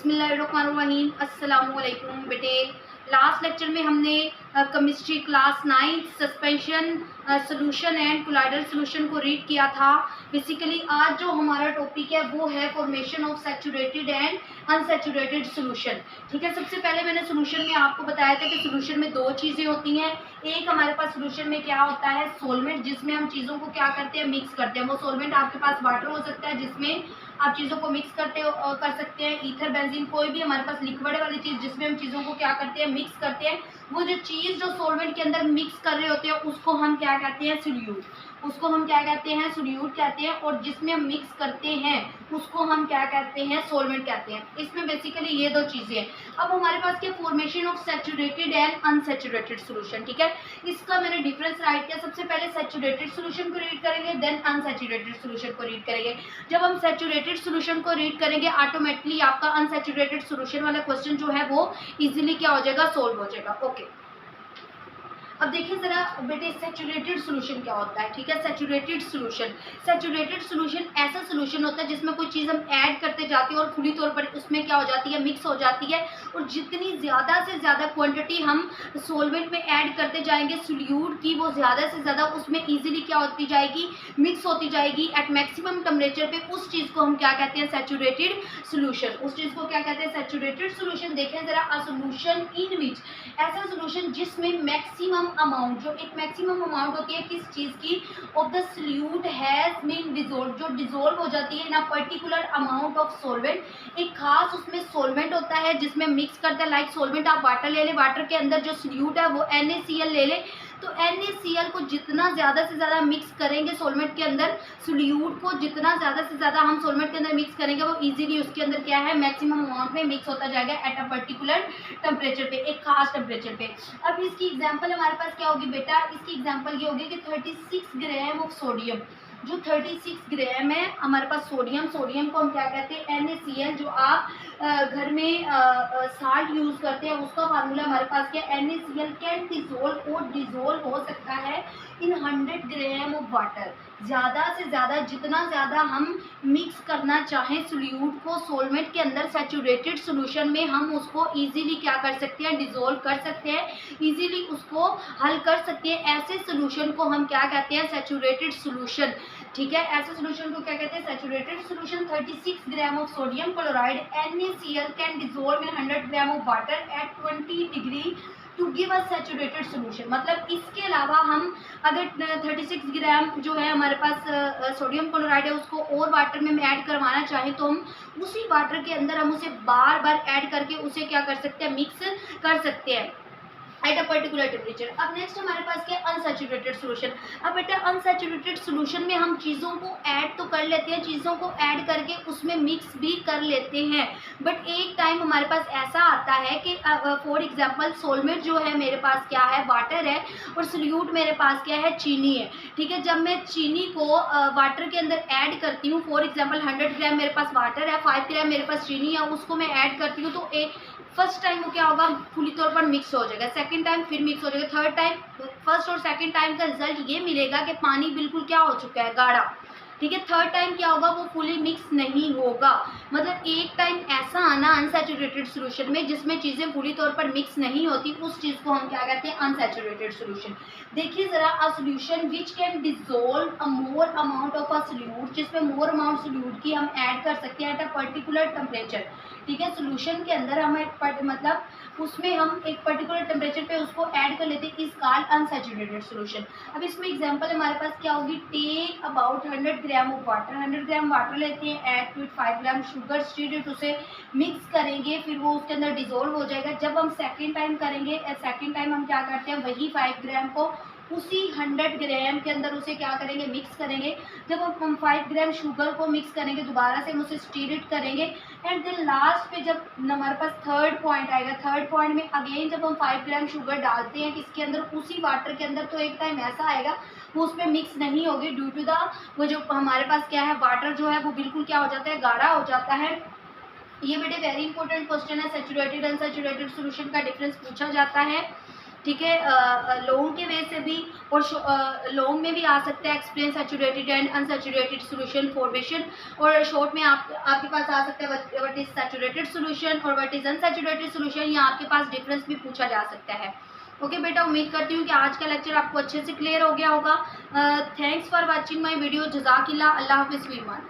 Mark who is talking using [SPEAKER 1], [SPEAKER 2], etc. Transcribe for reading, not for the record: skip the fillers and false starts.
[SPEAKER 1] बिस्मिल्लाहिर्रहमानिर्रहीम। अस्सलामुअलैकुम बेटे। लास्ट लेक्चर में हमने chemistry class 9 suspension solution and colloidal solution को रीड किया था। बेसिकली आज जो हमारा टॉपिक है वो है formation of saturated and unsaturated solution. ठीक है, सबसे पहले मैंने सोल्यूशन में आपको बताया था कि सोल्यूशन में दो चीज़ें होती हैं। एक हमारे पास सोल्यूशन में क्या होता है, सोलवेंट, जिसमें हम चीज़ों को क्या करते हैं, मिक्स करते हैं। वो सोलवेंट आपके पास वाटर हो सकता है जिसमें आप चीज़ों को मिक्स कर सकते हैं, ईथर, बेंजीन, कोई भी हमारे पास लिक्विड वाली चीज़ जिसमें हम चीज़ों को क्या करते हैं, मिक्स करते हैं। वो जो चीज़ जो सॉल्वेंट के अंदर मिक्स कर रहे होते हैं उसको हम क्या कहते हैं, सोल्यूट। उसको हम क्या कहते हैं, सोल्यूट कहते हैं। और जिसमें हम मिक्स करते हैं उसको हम क्या कहते हैं, सॉल्वेंट कहते हैं। इसमें बेसिकली ये दो चीज़ें हैं। अब हमारे पास क्या, formation of saturated and unsaturated solution. ठीक है, इसका मैंने डिफरेंस राइट किया। सबसे पहले सैचुरेटेड सोल्यूशन को रीड करेंगे, देन अनसैचुरेटेड सोल्यूशन को रीड करेंगे। जब हम सैचुरेटेड सोल्यूशन को रीड करेंगे ऑटोमेटिकली आपका अनसैचुरेटेड सोल्यूशन वाला क्वेश्चन जो है वो इजीली क्या हो जाएगा, सोल्व हो जाएगा। ओके, अब देखिए जरा बेटे, सैचुरेटेड सोल्यूशन क्या होता है। ठीक है, सैचुरेटेड सोल्यूशन ऐसा सोल्यूशन होता है जिसमें कोई चीज़ हम ऐड करते जाते हैं और खुली तौर पर उसमें क्या हो जाती है, मिक्स हो जाती है। और जितनी ज़्यादा से ज़्यादा क्वांटिटी हम सॉल्वेंट में ऐड करते जाएंगे सोल्यूट की, वो ज़्यादा से ज़्यादा उसमें ईजिली क्या होती जाएगी, मिक्स होती जाएगी एट मैक्सिमम टेम्परेचर पे। उस चीज़ को हम क्या कहते हैं, सैचुरेटेड सोल्यूशन। उस चीज़ को क्या कहते हैं, सैचुरेटेड सोल्यूशन। देखें जरा, अ सोल्यूशन इन विच, ऐसा सोल्यूशन जिसमें मैक्सिमम अमाउंट, जो एक मैक्सिमम अमाउंट होती है किस चीज़ की, of the solute has been dissolve, जो डिसॉल्व हो जाती है in a particular amount of solvent. एक खास उसमें सॉल्वेंट होता है जिसमें मिक्स करते हैं। लाइक सॉल्वेंट आप वाटर ले लें, वाटर के अंदर जो सोल्यूट है वो NaCl ले लें। तो NaCl को जितना ज़्यादा से ज़्यादा मिक्स करेंगे सॉल्वेंट के अंदर, सोल्यूट को जितना ज़्यादा से ज़्यादा हम सॉल्वेंट के अंदर मिक्स करेंगे वो इजीली उसके अंदर क्या है, मैक्सिमम अमाउंट में मिक्स होता जाएगा एट अ पर्टिकुलर टेम्परेचर पे, एक खास टेम्परेचर पे। अब इसकी एग्जांपल हमारे पास क्या होगी बेटा, इसकी एग्जांपल ये होगी कि 36 ग्राम ऑफ सोडियम, जो 36 ग्राम है हमारे पास सोडियम को हम क्या कहते हैं, NaCl। जो आप घर में साल्ट यूज़ करते हैं उसका फार्मूला हमारे पास क्या, NaCl कैन डिसोल्व, और डिसोल्व हो सकता है इन 100 ग्राम ऑफ वाटर। ज़्यादा से ज़्यादा, जितना ज़्यादा हम मिक्स करना चाहें सोल्यूट को सॉल्वेंट के अंदर सैचुरेटेड सोल्यूशन में, हम उसको इजीली क्या कर सकते हैं, डिसोल्व कर सकते हैं, इजीली उसको हल कर सकते हैं। ऐसे सोल्यूशन को हम क्या कहते हैं, सैचुरेटेड सोल्यूशन। ठीक है, ऐसे सोल्यूशन को क्या कहते हैं, saturated solution. 36 gram of sodium chloride NaCl can dissolve in 100 gram of water at 20 degree to give a saturated solution. मतलब इसके अलावा हम अगर 36 ग्राम जो है हमारे पास सोडियम क्लोराइड है उसको और वाटर में ऐड करवाना चाहें तो हम उसी वाटर के अंदर हम उसे बार बार ऐड करके उसे क्या कर सकते हैं, मिक्स कर सकते हैं एट अ पर्टिकुलर टेम्परेचर। अब नेक्स्ट हमारे पास क्या, अनसैचुरेटेड सोल्यूशन। अब बेटा अनसैचुरेटेड सोल्यूशन में हम चीज़ों को ऐड तो कर लेते हैं, चीज़ों को ऐड करके उसमें मिक्स भी कर लेते हैं, बट एक टाइम हमारे पास ऐसा आता है कि फॉर एग्जांपल सॉल्वेंट जो है मेरे पास क्या है, वाटर है, और सोल्यूट मेरे पास क्या है, चीनी है। ठीक है, जब मैं चीनी को वाटर के अंदर ऐड करती हूँ, फॉर एग्जाम्पल 100 ग्राम मेरे पास वाटर है, 5 ग्राम मेरे पास चीनी है, उसको मैं ऐड करती हूँ तो एक फर्स्ट टाइम वो क्या होगा, पूरी तौर पर मिक्स हो जाएगा, सेकंड टाइम फिर मिक्स हो जाएगा, थर्ड टाइम, फर्स्ट और सेकंड टाइम का रिजल्ट ये मिलेगा कि पानी बिल्कुल क्या हो चुका है, गाढ़ा। ठीक है, थर्ड टाइम क्या होगा, वो फुली मिक्स नहीं होगा। मतलब एक टाइम ऐसा आना अनसैचुरेटेड सोल्यूशन में जिसमें चीज़ें पूरी तौर पर मिक्स नहीं होती, उस चीज़ को हम क्या कहते हैं, अनसैचुरेटेड सोल्यूशन। देखिए जरा, a solution which can dissolve a more amount of a solute, जिसमें मोर अमाउंट सोल्यूट की हम ऐड कर सकते हैं एट अ पर्टिकुलर टेम्परेचर। ठीक है, सोल्यूशन के अंदर हम मतलब उसमें हम एक पर्टिकुलर टेम्परेचर पे उसको ऐड कर लेते हैं, इस कॉल्ड अनसैचुरेटेड सोल्यूशन। अब इसमें एग्जांपल हमारे पास क्या होगी, take about 100 gram of water, 100 gram water लेते हैं, add to 5 gram sugar, stir it, उसे मिक्स करेंगे, फिर वो उसके अंदर डिसॉल्व हो जाएगा। जब हम सेकेंड टाइम करेंगे, सेकेंड टाइम हम क्या करते हैं, वही 5 ग्राम को उसी 100 ग्राम के अंदर उसे क्या करेंगे, मिक्स करेंगे। जब हम 5 ग्राम शुगर को मिक्स करेंगे, दोबारा से हम उसे स्टीरेट करेंगे, एंड देन लास्ट पे जब हमारे पास थर्ड पॉइंट आएगा, थर्ड पॉइंट में अगेन जब हम 5 ग्राम शुगर डालते हैं किसके अंदर, उसी वाटर के अंदर, तो एक टाइम ऐसा आएगा वो उसमें मिक्स नहीं होगी ड्यू टू द, वो जो हमारे पास क्या है, वाटर जो है वो बिल्कुल क्या हो जाता है, गाढ़ा हो जाता है। ये बेटे वेरी इंपॉर्टेंट क्वेश्चन है, सैचुरेटेड अनसैचुरेटेड सोल्यूशन का डिफरेंस पूछा जाता है। ठीक है। लॉन्ग के वे से भी और लॉन्ग में भी आ सकता है explain saturated and unsaturated solution formation, और शॉर्ट में आपके पास आ सकता है व्हाट इज सैचुरेटेड सॉल्यूशन और व्हाट इज अनसैचुरेटेड सॉल्यूशन, या आपके पास डिफरेंस भी पूछा जा सकता है। ओके बेटा, उम्मीद करती हूँ कि आज का लेक्चर आपको अच्छे से क्लियर हो गया होगा। Thanks for watching my video. जज़ाकिल्लाह। अल्लाह हाफिज़ वीमान।